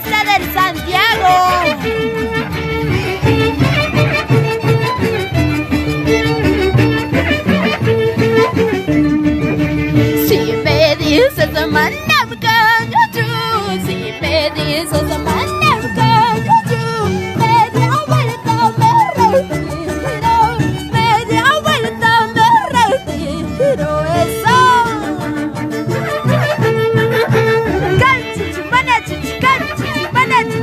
fiesta del Santiago. Si me dices manam kanju, si me dices manam kanju, media vuelta me retiro, media vuelta me retiro, eso. Canchichi, manachichi, canchichi, manachichi.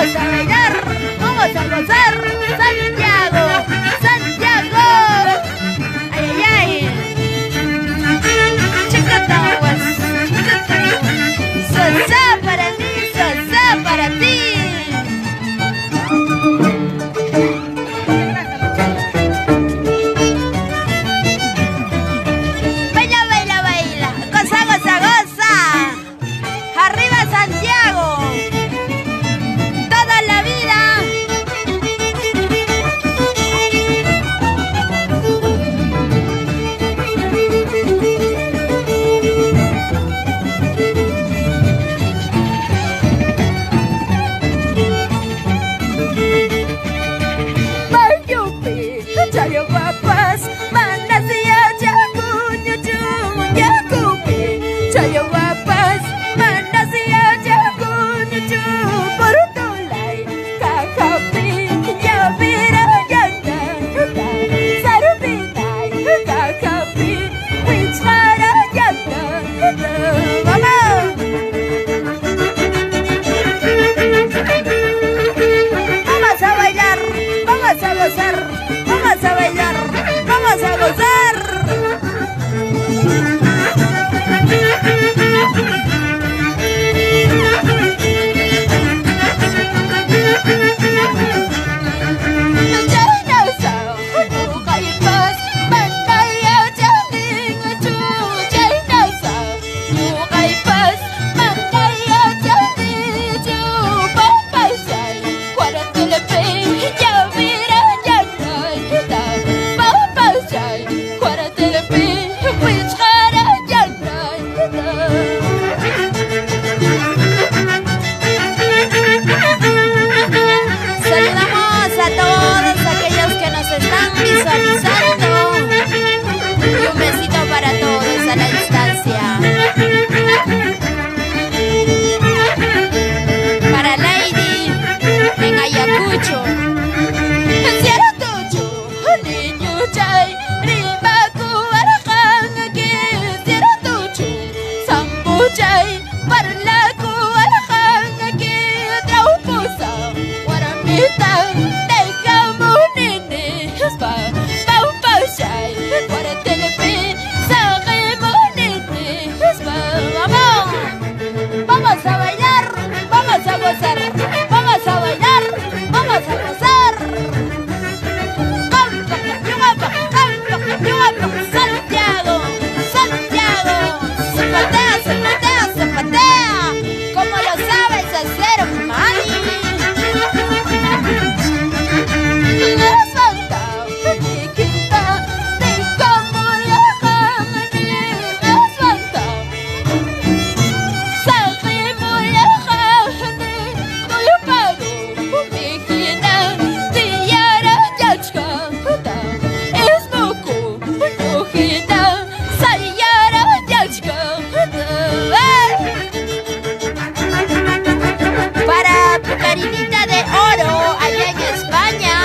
vamos a bailar, vamos a gozar. Santiago, Santiago. Ay, ay, ay. Chicataguas, chicataguas. Salsa para mí, salsa para ti. Baila, baila, baila. Goza, goza, goza. Arriba Santiago. Toda la vida. Mayupi, chayo guapas, manasya jagunya junya kupi. Chayo guapas, manasya jagunya ju portulai kakapi ya vira yanda sarubinai kakapi wichara yanda. Vamos a bailar, vamos a gozar, vamos a bailar, vamos a gozar. Saludamos a todos aquellos que nos están visualizando y un besito para todos a la distancia. Para Lady en Ayacucho. Cierra tucho, niño chay, rimaku arajan aquí. Cierra tucho, sambuchay, parlaku arajan aquí. Traupusa, guaramita, tecamunini, spa, paupauchay, guaratelepi, sagemunini, spa. Vamos, vamos a bailar, vamos a gozar, vamos a bailar, vamos a gozar. Santiago, Santiago, zapatea, zapatea, zapatea, como lo sabes hacer, mami. Levanta, mi quinta, de como la jani, levanta. Salimos la jani, no yo pago, mi quina, tiyara yachka. Para Pucarinita de Oro, allá en España.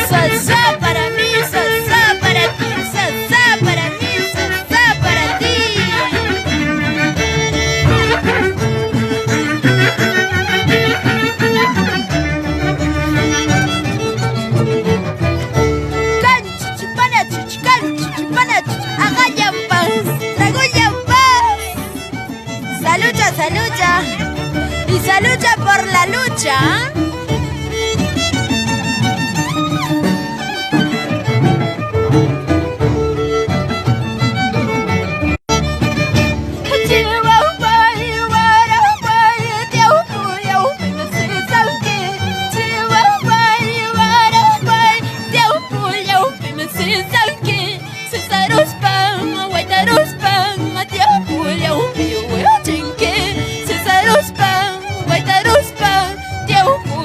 Salsa para mí, salsa para ti, salsa para mí, salsa para ti. Salucha, salucha y salucha por la lucha. Cesaruspa, Guaitaruspa, Tiaupu,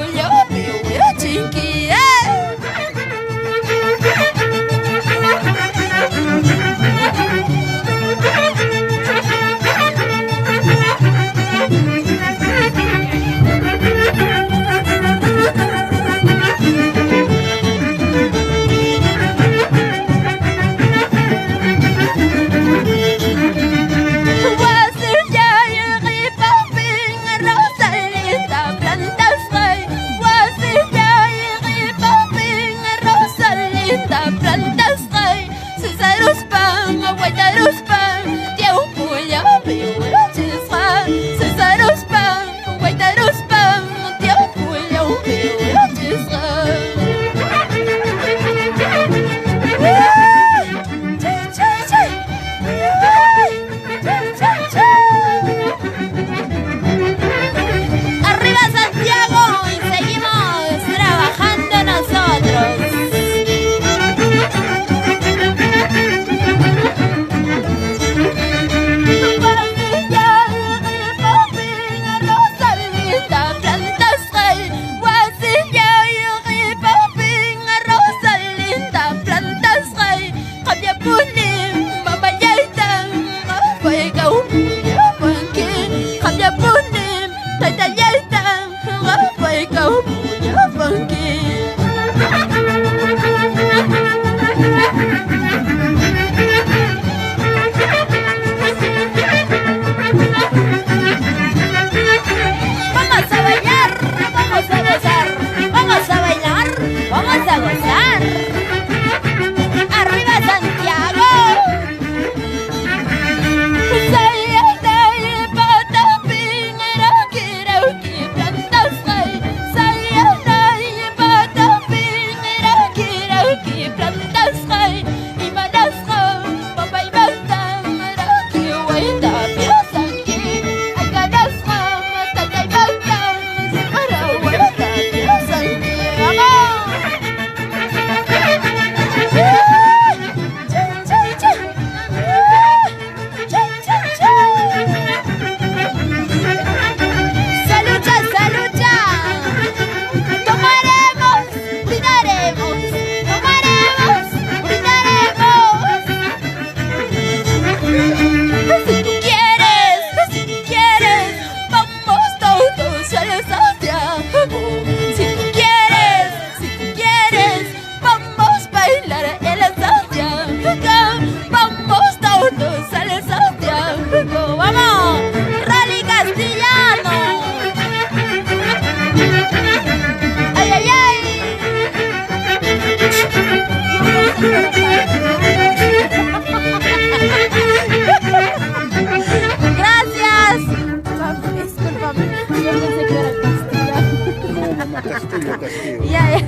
Yo pensé que era castellano. No, mamá, Castillo, Castillo. Ya, ya.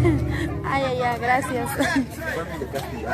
Ay, ay, ya, gracias. Familia Castillo.